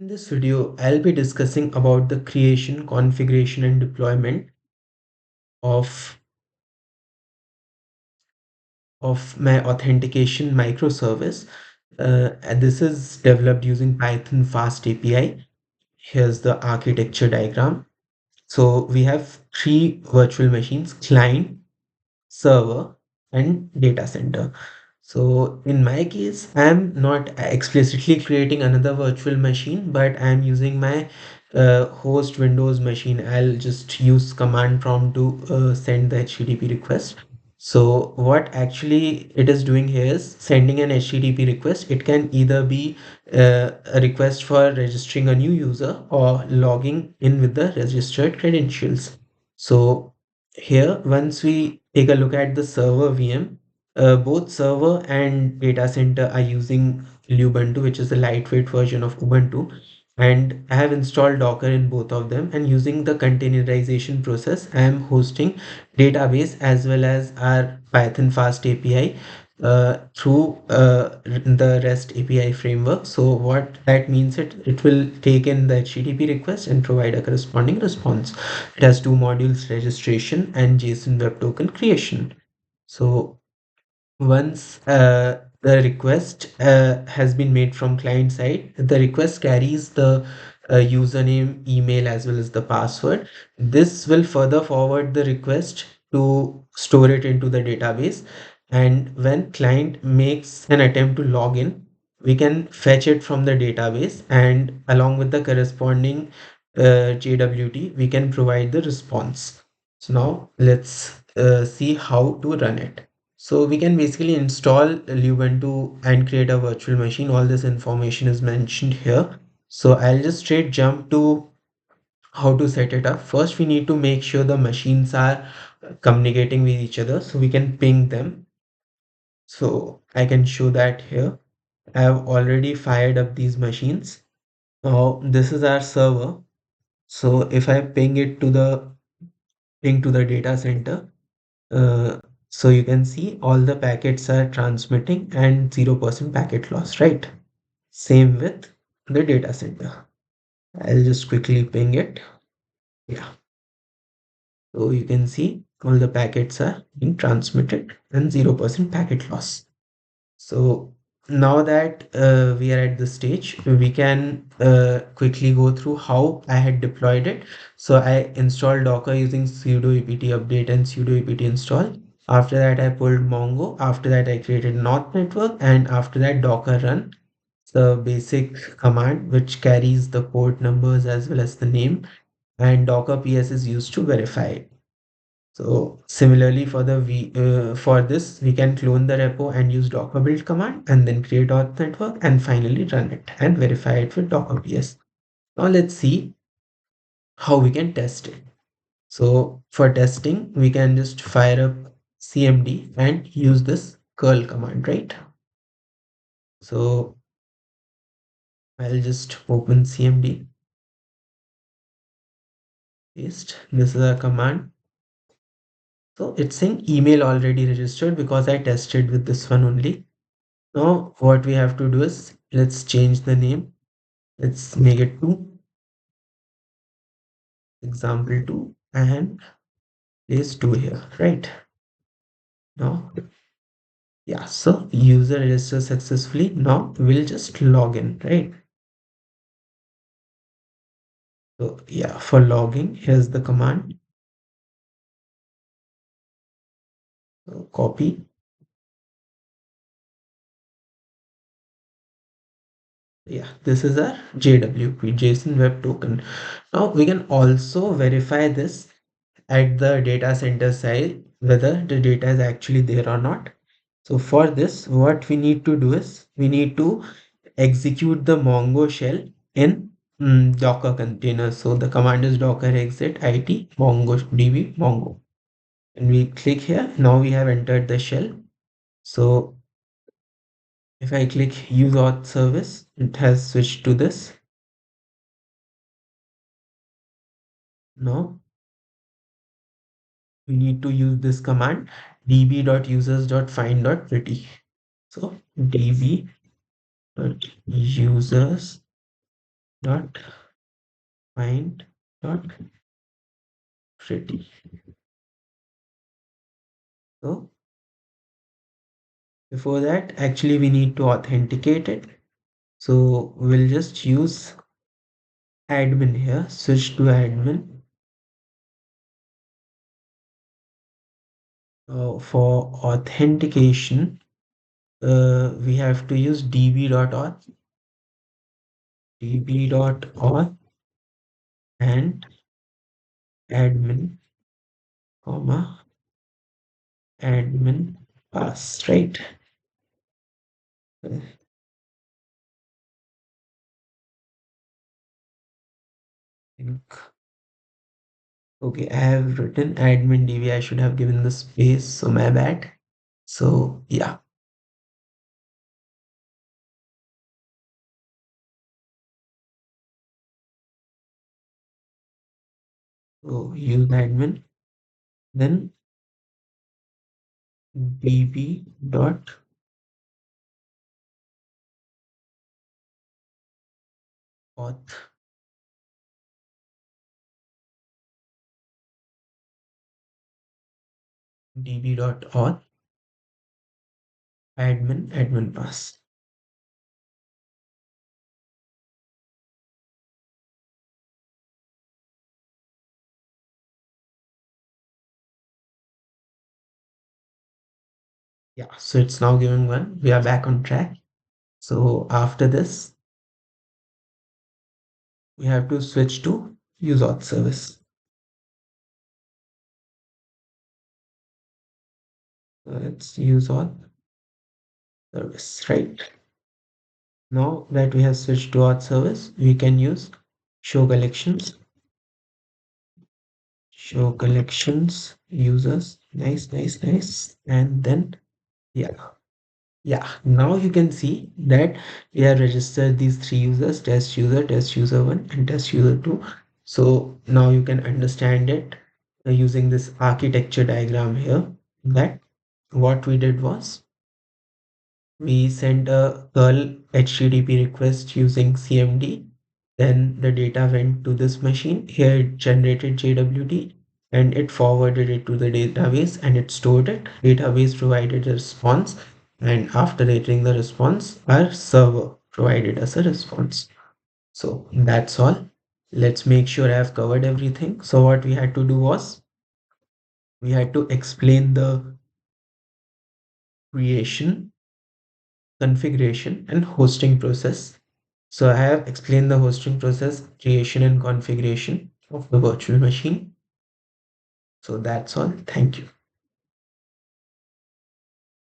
In this video, I'll be discussing about the creation, configuration, and deployment of, of my authentication microservice. And this is developed using Python Fast API. Here's the architecture diagram. So we have three virtual machines: client, server, and data center. So in my case, I'm not explicitly creating another virtual machine, but I'm using my host Windows machine. I'll just use command prompt to send the HTTP request. So what actually it is doing here is sending an HTTP request. It can either be a request for registering a new user or logging in with the registered credentials. So here, once we take a look at the server VM, both server and data center are using Ubuntu, which is a lightweight version of Ubuntu. And I have installed Docker in both of them. And using the containerization process, I am hosting database as well as our Python Fast API through the REST API framework. So what that means, it will take in the HTTP request and provide a corresponding response. It has two modules: registration and JSON Web Token creation. So once the request has been made from client side, the request carries the username, email, as well as the password. This will further forward the request to store it into the database. And when client makes an attempt to log in, we can fetch it from the database, and along with the corresponding JWT, we can provide the response. So now let's see how to run it. So we can basically install Ubuntu and create a virtual machine. All this information is mentioned here. So I'll just straight jump to how to set it up. First, we need to make sure the machines are communicating with each other so we can ping them. So I can show that here. I have already fired up these machines. Now this is our server. So if I ping to the data center, Uh, so you can see all the packets are transmitting and 0% packet loss, right? Same with the data center. I'll just quickly ping it. Yeah. So you can see all the packets are being transmitted and 0% packet loss. So now that we are at this stage, we can quickly go through how I had deployed it. So I installed Docker using sudo apt update and sudo apt install. After that, I pulled Mongo. After that, I created North network, and after that, Docker run, the basic command which carries the port numbers as well as the name, and Docker PS is used to verify it. So similarly for this, we can clone the repo and use docker build command and then create auth network and finally run it and verify it with docker ps. Now let's see how we can test it. So for testing, we can just fire up cmd and use this curl command, right? So I'll just open cmd, paste. This is a command. So it's saying email already registered because I tested with this one only. Now what we have to do is let's change the name. Let's make it to example 2 and place 2 here, right? Now, yeah, so user registered successfully. Now we'll just log in, right? So yeah, for logging, here's the command. So copy. Yeah, this is our JWP, JSON Web Token. Now we can also verify this at the data center side whether the data is actually there or not. So for this, what we need to do is we need to execute the Mongo shell in Docker container. So the command is docker exit it mongo db mongo. And we click here. Now we have entered the shell. So if I click use auth service, it has switched to this. Now we need to use this command db.users.find.pretty. So db.users dot find dot pretty. So before that, actually we need to authenticate it. So we'll just use admin here, switch to admin. For authentication, we have to use db.auth, db.auth and admin, comma, admin pass, right? I think, okay, I have written admin db. I should have given the space, so my bad. So yeah, so use admin, then db.auth, db.auth, admin pass. Yeah, so it's now given one. We are back on track. So after this, we have to switch to use auth service. Let's use auth service, right? Now that we have switched to auth service, we can use show collections, show collections users. Nice, nice, nice. And then, yeah, yeah. Now you can see that we have registered these three users, test user one, and test user two. So now you can understand it using this architecture diagram here, that what we did was we sent a curl HTTP request using CMD. Then the data went to this machine. Here it generated JWT and it forwarded it to the database and it stored it. Database provided a response, and after getting the response, our server provided us a response. So that's all. Let's make sure I have covered everything. So what we had to do was we had to explain the creation, configuration, and hosting process. So I have explained the hosting process, creation and configuration of the virtual machine. So that's all. Thank you.